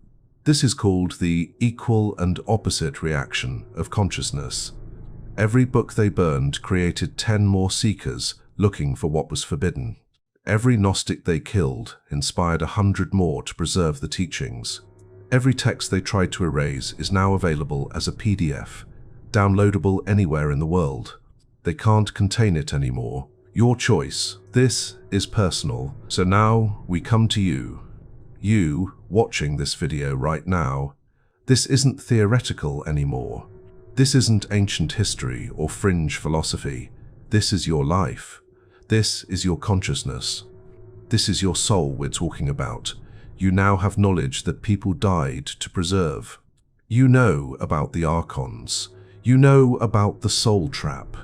This is called the equal and opposite reaction of consciousness. Every book they burned created 10 more seekers looking for what was forbidden. Every Gnostic they killed inspired 100 more to preserve the teachings. Every text they tried to erase is now available as a PDF, downloadable anywhere in the world. They can't contain it anymore. Your choice. This is personal. So now we come to you. You watching this video right now. This isn't theoretical anymore. This isn't ancient history or fringe philosophy. This is your life. This is your consciousness. This is your soul we're talking about. You now have knowledge that people died to preserve. You know about the Archons. You know about the soul trap.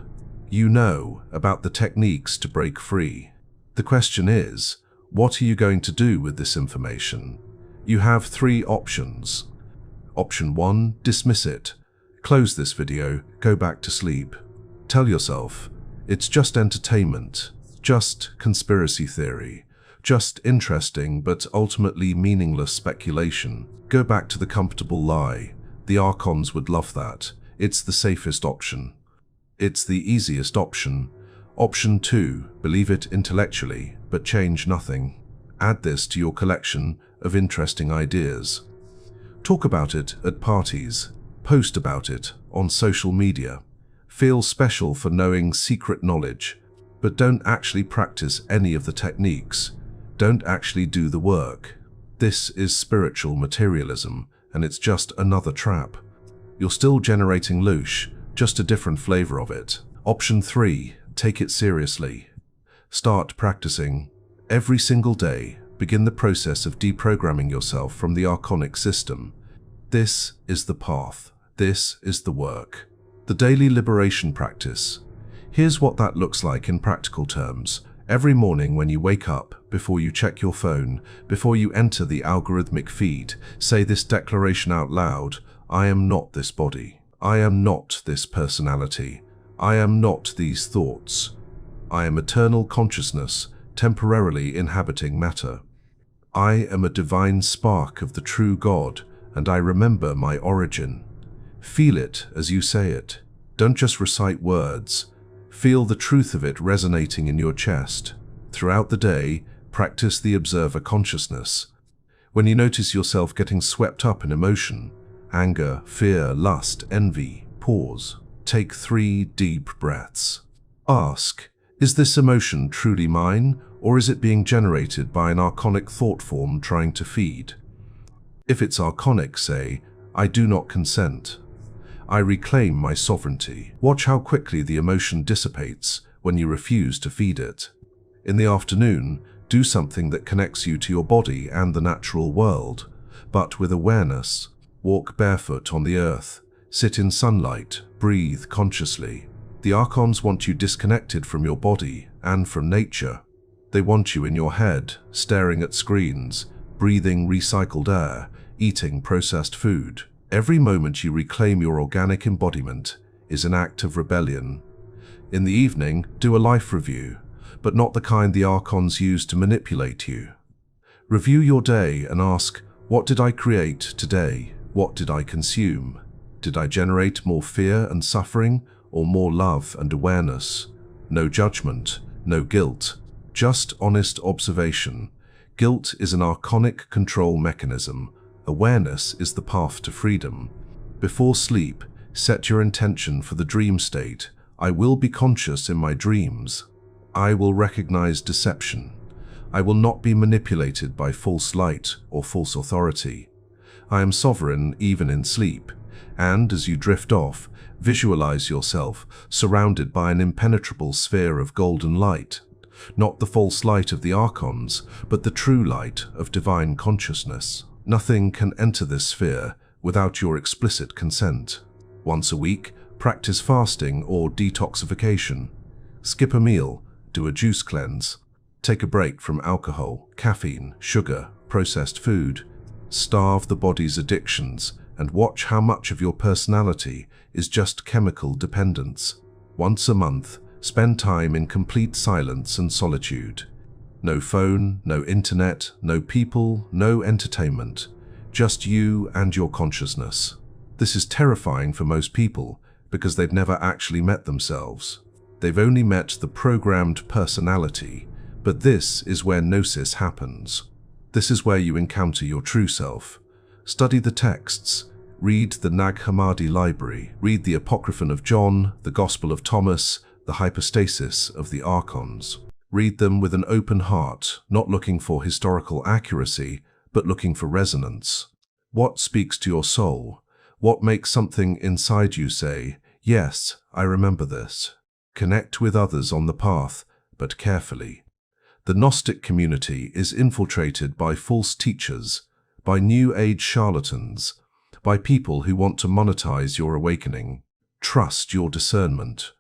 You know about the techniques to break free. The question is, what are you going to do with this information? You have 3 options. Option 1, dismiss it. Close this video, go back to sleep. Tell yourself, it's just entertainment, just conspiracy theory, just interesting but ultimately meaningless speculation. Go back to the comfortable lie. The Archons would love that. It's the safest option. It's the easiest option. Option 2, believe it intellectually, but change nothing. Add this to your collection of interesting ideas. Talk about it at parties. Post about it on social media. Feel special for knowing secret knowledge, but don't actually practice any of the techniques. Don't actually do the work. This is spiritual materialism, and it's just another trap. You're still generating loosh, just a different flavor of it. Option 3, take it seriously. Start practicing. Every single day, begin the process of deprogramming yourself from the archonic system. This is the path. This is the work. The daily liberation practice. Here's what that looks like in practical terms. Every morning when you wake up, before you check your phone, before you enter the algorithmic feed, say this declaration out loud: I am not this body. I am not this personality. I am not these thoughts. I am eternal consciousness, temporarily inhabiting matter. I am a divine spark of the true God, and I remember my origin. Feel it as you say it. Don't just recite words. Feel the truth of it resonating in your chest. Throughout the day, practice the observer consciousness. When you notice yourself getting swept up in emotion, anger, fear, lust, envy, pause. Take 3 deep breaths. Ask, Is this emotion truly mine, or is it being generated by an archonic thought form trying to feed? If it's archonic, say, I do not consent. I reclaim my sovereignty. Watch how quickly the emotion dissipates when you refuse to feed it. In the afternoon, do something that connects you to your body and the natural world, but with awareness. Walk barefoot on the earth, sit in sunlight, breathe consciously. The Archons want you disconnected from your body and from nature. They want you in your head, staring at screens, breathing recycled air, eating processed food. Every moment you reclaim your organic embodiment is an act of rebellion. In the evening, do a life review, but not the kind the Archons use to manipulate you. Review your day and ask, what did I create today? What did I consume? Did I generate more fear and suffering, or more love and awareness? No judgment, no guilt, just honest observation. Guilt is an archonic control mechanism. Awareness is the path to freedom. Before sleep, set your intention for the dream state. I will be conscious in my dreams. I will recognize deception. I will not be manipulated by false light or false authority. I am sovereign even in sleep. And as you drift off, visualize yourself surrounded by an impenetrable sphere of golden light. Not the false light of the Archons, but the true light of divine consciousness. Nothing can enter this sphere without your explicit consent. Once a week, practice fasting or detoxification. Skip a meal, do a juice cleanse. Take a break from alcohol, caffeine, sugar, processed food. Starve the body's addictions and watch how much of your personality is just chemical dependence. Once a month, spend time in complete silence and solitude. No phone, no internet, no people, no entertainment. Just you and your consciousness. This is terrifying for most people because they've never actually met themselves. They've only met the programmed personality, but this is where Gnosis happens. This is where you encounter your true self. Study the texts, read the Nag Hammadi library, read the Apocryphon of John, the Gospel of Thomas, the Hypostasis of the Archons. Read them with an open heart, not looking for historical accuracy, but looking for resonance. What speaks to your soul? What makes something inside you say, yes, I remember this? Connect with others on the path, but carefully. The Gnostic community is infiltrated by false teachers, by New Age charlatans, by people who want to monetize your awakening. Trust your discernment.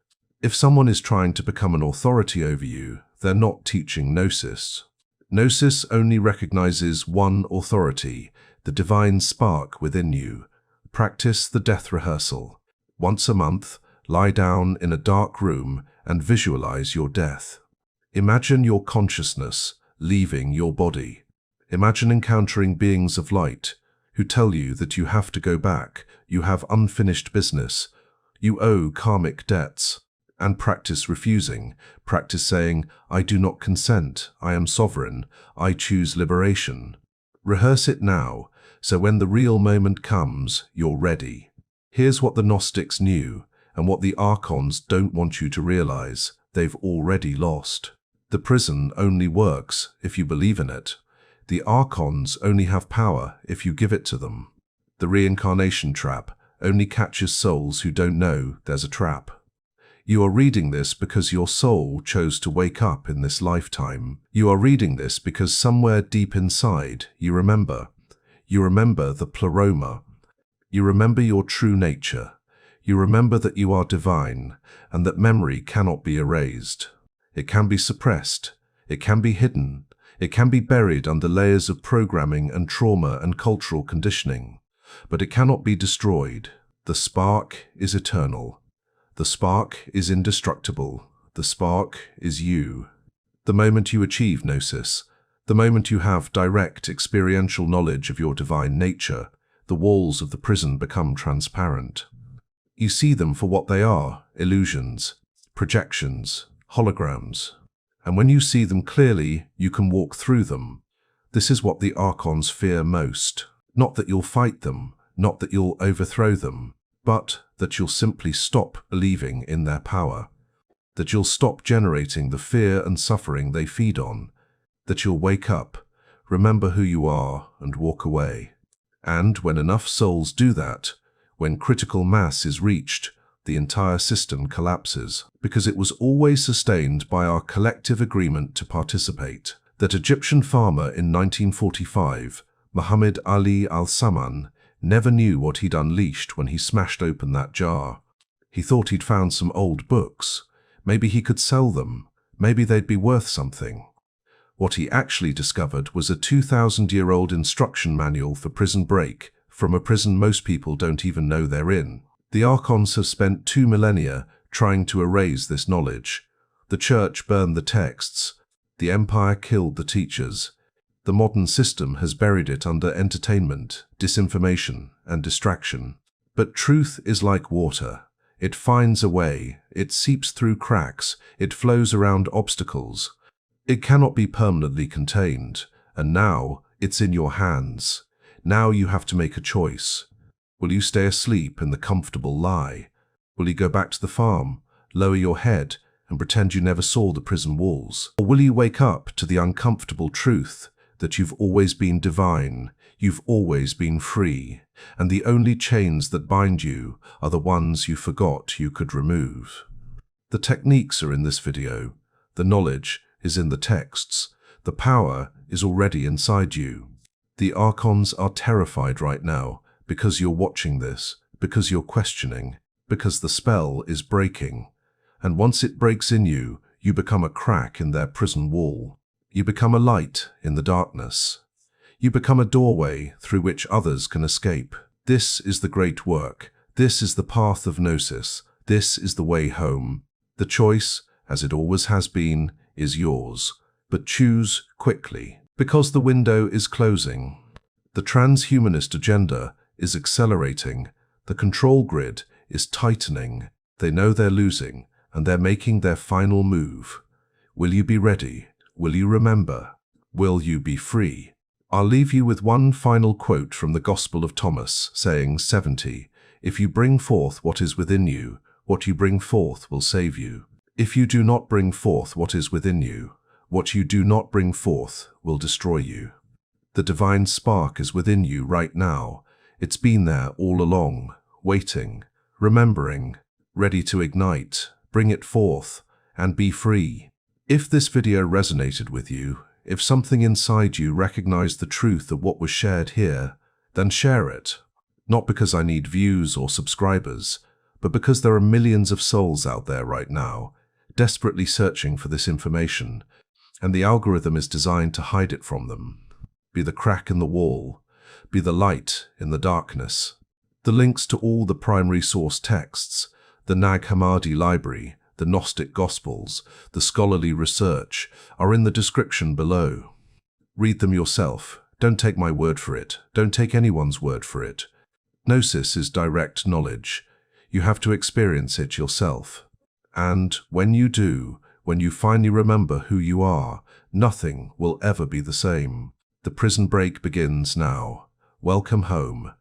If someone is trying to become an authority over you, they're not teaching Gnosis. Gnosis only recognizes one authority, the divine spark within you. Practice the death rehearsal. Once a month, lie down in a dark room and visualize your death. Imagine your consciousness leaving your body. Imagine encountering beings of light who tell you that you have to go back, you have unfinished business, you owe karmic debts. And practice refusing. Practice saying, I do not consent, I am sovereign, I choose liberation. Rehearse it now, so when the real moment comes, you're ready. Here's what the Gnostics knew, and what the Archons don't want you to realize. They've already lost. The prison only works if you believe in it. The Archons only have power if you give it to them. The reincarnation trap only catches souls who don't know there's a trap. You are reading this because your soul chose to wake up in this lifetime. You are reading this because somewhere deep inside you remember. You remember the pleroma. You remember your true nature. You remember that you are divine and that memory cannot be erased. It can be suppressed. It can be hidden. It can be buried under layers of programming and trauma and cultural conditioning. But it cannot be destroyed. The spark is eternal. The spark is indestructible. The spark is you. The moment you achieve Gnosis, the moment you have direct experiential knowledge of your divine nature, the walls of the prison become transparent. You see them for what they are, illusions, projections, holograms. And when you see them clearly, you can walk through them. This is what the Archons fear most. Not that you'll fight them, not that you'll overthrow them, but that you'll simply stop believing in their power. that you'll stop generating the fear and suffering they feed on, that you'll wake up, remember who you are, and walk away. And when enough souls do that, when critical mass is reached, the entire system collapses, because it was always sustained by our collective agreement to participate. That Egyptian farmer in 1945, Muhammad Ali al-Saman, never knew what he'd unleashed when he smashed open that jar. He thought he'd found some old books. Maybe he could sell them. Maybe they'd be worth something. What he actually discovered was a 2,000-year-old instruction manual for prison break, from a prison most people don't even know they're in. The Archons have spent 2 millennia trying to erase this knowledge. The church burned the texts. The empire killed the teachers. The modern system has buried it under entertainment, disinformation, and distraction. But truth is like water. It finds a way, it seeps through cracks, it flows around obstacles. It cannot be permanently contained, and now it's in your hands. Now you have to make a choice. Will you stay asleep in the comfortable lie? Will you go back to the farm, lower your head, and pretend you never saw the prison walls? Or will you wake up to the uncomfortable truth that you've always been divine, you've always been free, and the only chains that bind you are the ones you forgot you could remove? The techniques are in this video. The knowledge is in the texts. The power is already inside you. The Archons are terrified right now because you're watching this, because you're questioning, because the spell is breaking. And once it breaks in you, you become a crack in their prison wall. You become a light in the darkness. You become a doorway through which others can escape. This is the great work. This is the path of Gnosis. This is the way home. The choice, as it always has been, is yours. But choose quickly, because the window is closing. The transhumanist agenda is accelerating. The control grid is tightening. They know they're losing, and they're making their final move. Will you be ready? Will you remember? Will you be free? I'll leave you with one final quote from the Gospel of Thomas, saying 70, "If you bring forth what is within you, what you bring forth will save you. If you do not bring forth what is within you, what you do not bring forth will destroy you." The divine spark is within you right now. It's been there all along, waiting, remembering, ready to ignite. Bring it forth and be free. If this video resonated with you, if something inside you recognized the truth of what was shared here, then share it. Not because I need views or subscribers, but because there are millions of souls out there right now, desperately searching for this information, and the algorithm is designed to hide it from them. Be the crack in the wall. Be the light in the darkness. The links to all the primary source texts, the Nag Hammadi library, the Gnostic Gospels, the scholarly research, are in the description below. Read them yourself. Don't take my word for it. Don't take anyone's word for it. Gnosis is direct knowledge. You have to experience it yourself. And when you do, when you finally remember who you are, nothing will ever be the same. The prison break begins now. Welcome home.